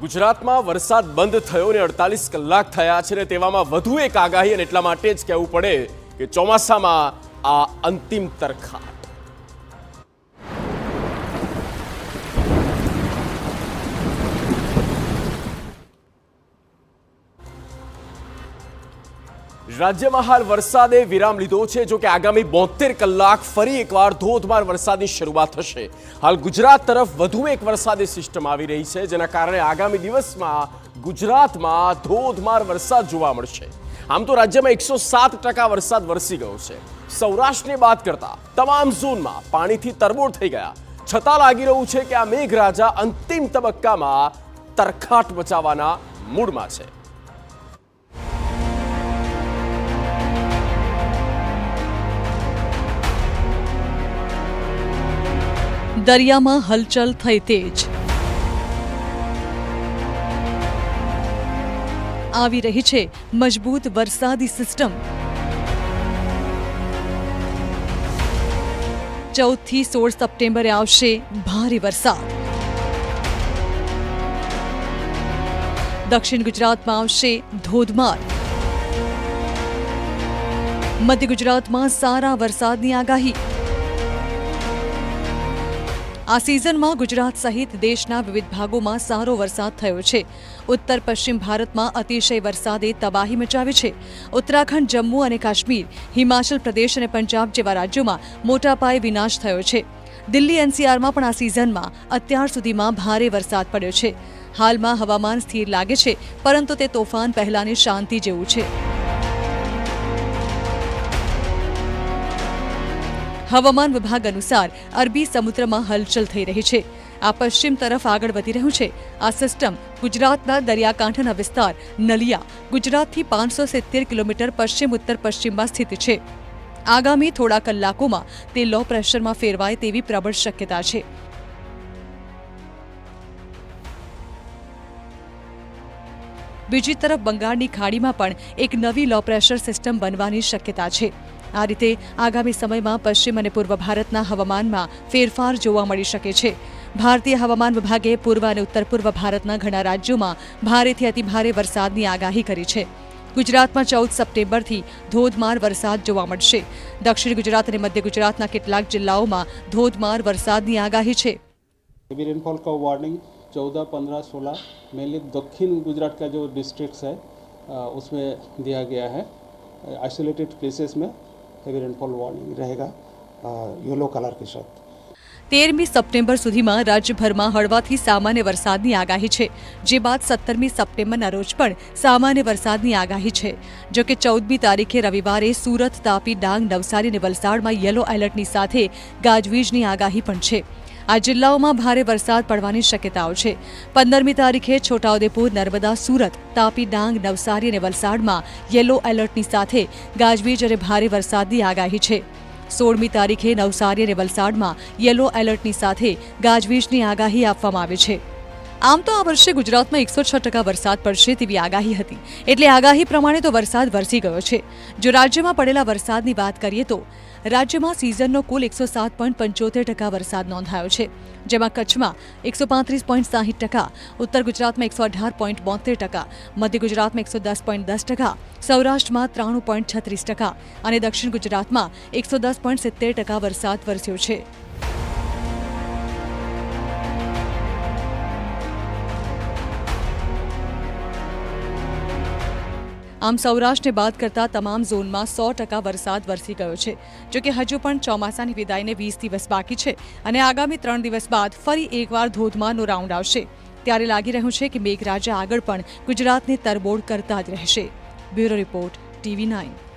ગુજરાતમાં વરસાદ બંધ થયો ને 48 કલાક થયા છે ને તેવામાં વધુ એક આગાહી અને એટલા માટે જ કહેવું પડે કે ચોમાસામાં આ અંતિમ તરખાટ। રાજ્યમાં હાલ વરસાદે વિરામ લીધો છે। જો કે આગામી 72 કલાક ફરી એકવાર ધોધમાર વરસાદની શરૂઆત થશે। હાલ ગુજરાત તરફ વધુ એક વરસાદી સિસ્ટમ આવી રહી છે, જેના કારણે આગામી દિવસમાં ગુજરાતમાં ધોધમાર વરસાદ જોવા મળશે। આમ તો રાજ્યમાં 107% વરસાદ વરસી ગયો છે। સૌરાષ્ટ્રની વાત કરતા તમામ ઝોનમાં પાણીથી તરબોળ થઈ ગયા, છતાં લાગી રહ્યું છે કે આ મેઘરાજા અંતિમ તબક્કામાં તરખાટ મચાવવાના મૂડમાં છે। દરિયામાં હલચલ થઈ તેજ। આવી રહી છે મજબૂત વરસાદી સિસ્ટમ। 14 થી 16 સપ્ટેમ્બરે આવશે ભારે વરસાદ। દક્ષિણ ગુજરાતમાં આવશે ધોધમાર। મધ્ય ગુજરાતમાં સારા વરસાદની આગાહી। આ સિઝનમાં ગુજરાત સહિત દેશના વિવિધ ભાગોમાં સારો વરસાદ થયો છે। ઉત્તર પશ્ચિમ ભારતમાં અતિશય વરસાદે તબાહી મચાવી છે। ઉત્તરાખંડ, જમ્મુ અને કાશ્મીર, હિમાચલ પ્રદેશ અને પંજાબ જેવા રાજ્યોમાં મોટા પાયે વિનાશ થયો છે। દિલ્હી એનસીઆરમાં પણ આ સિઝનમાં અત્યાર સુધીમાં ભારે વરસાદ પડ્યો છે। હાલમાં હવામાન સ્થિર લાગે છે, પરંતુ તે તોફાન પહેલાની શાંતિ જેવું છે। હવામાન વિભાગ અનુસાર અરબી સમુદ્રમાં હલચલ થઈ રહી છે। આ પશ્ચિમ તરફ આગળ વધી રહ્યું છે। આ સિસ્ટમ ગુજરાતના દરિયાકાંઠાના વિસ્તાર નલિયા, ગુજરાતથી 570 કિલોમીટર પશ્ચિમ ઉત્તર પશ્ચિમમાં સ્થિત છે। આગામી થોડા કલાકોમાં તે લો પ્રેશરમાં ફેરવાય તેવી પ્રબળ શક્યતા છે। બીજી તરફ બંગાળની ખાડીમાં પણ એક નવી લો પ્રેશર સિસ્ટમ બનવાની શક્યતા છે। આ રીતે આગામી સમયમાં પશ્ચિમ અને પૂર્વ ભારતના હવામાનમાં ફેરફાર જોવા મળી શકે છે। ભારતીય હવામાન વિભાગે પૂર્વ અને ઉત્તર પૂર્વ ભારતના ઘણા રાજ્યોમાં ભારેથી અતિભારે વરસાદની આગાહી કરી છે। ગુજરાતમાં 14 સપ્ટેમ્બરથી ધોધમાર વરસાદ જોવા મળશે। દક્ષિણ ગુજરાત અને મધ્ય ગુજરાતના કેટલાક જિલ્લાઓમાં ધોધમાર વરસાદની આગાહી છે। हेवी रेनफॉल का वार्निंग 14, 15, 16 मेनली दक्षिण गुजरात का जो डिस्ट्रिक्ट्स है उसमें दिया गया है। आइसोलेटेड प्लेसेस में हेवी रेनफॉल वार्निंग रहेगा येलो कलर के साथ। 13મી સપ્ટેમ્બર સુધીમાં રાજ્યભરમાં હળવાથી સામાન્ય વરસાદની આગાહી છે, જે બાદ 17મી સપ્ટેમ્બરના રોજ પણ સામાન્ય વરસાદની આગાહી છે। જો કે 14મી તારીખે રવિવારે સુરત, તાપી, ડાંગ, નવસારી અને વલસાડમાં યલો એલર્ટની સાથે ગાજવીજની આગાહી પણ છે। આ જિલ્લાઓમાં ભારે વરસાદ પડવાની શક્યતાઓ છે। 15મી તારીખે છોટાઉદેપુર, નર્મદા, સુરત, તાપી, ડાંગ, નવસારી અને વલસાડમાં યલો એલર્ટની સાથે ગાજવીજ અને ભારે વરસાદની આગાહી છે। 16મી તારીખે નવસારી અને વલસાડમાં યલો એલર્ટની સાથે ગાજવીજની આગાહી આપવામાં આવી છે। આમ તો આ વર્ષે ગુજરાતમાં 106% વરસાદ પડશે તેવી આગાહી હતી, એટલે આગાહી પ્રમાણે તો વરસાદ વરસી ગયો છે। જો રાજ્યમાં પડેલા વરસાદની વાત કરીએ તો રાજ્યમાં સિઝનનો કુલ 107.75% વરસાદ નોંધાયો છે, જેમાં કચ્છમાં 135.60%, ઉત્તર ગુજરાતમાં 118.72%, મધ્ય ગુજરાતમાં 110.10%, સૌરાષ્ટ્રમાં 93.36% અને દક્ષિણ ગુજરાતમાં 110.70% વરસાદ વરસ્યો છે। આમ સૌરાષ્ટ્રને બાદ કરતા તમામ ઝોનમાં 100% વરસાદ વરસી ગયો છે। જો કે હજુ પણ ચોમાસાની વિદાયને 20 દિવસ બાકી છે અને આગામી 3 દિવસ બાદ ફરી એકવાર ધોધમારનો રાઉન્ડ આવશે। ત્યારે લાગી રહ્યું છે કે મેઘરાજા આગળ પણ ગુજરાતને તરબોળ કરતા જ રહેશે। Bureau report, TV9।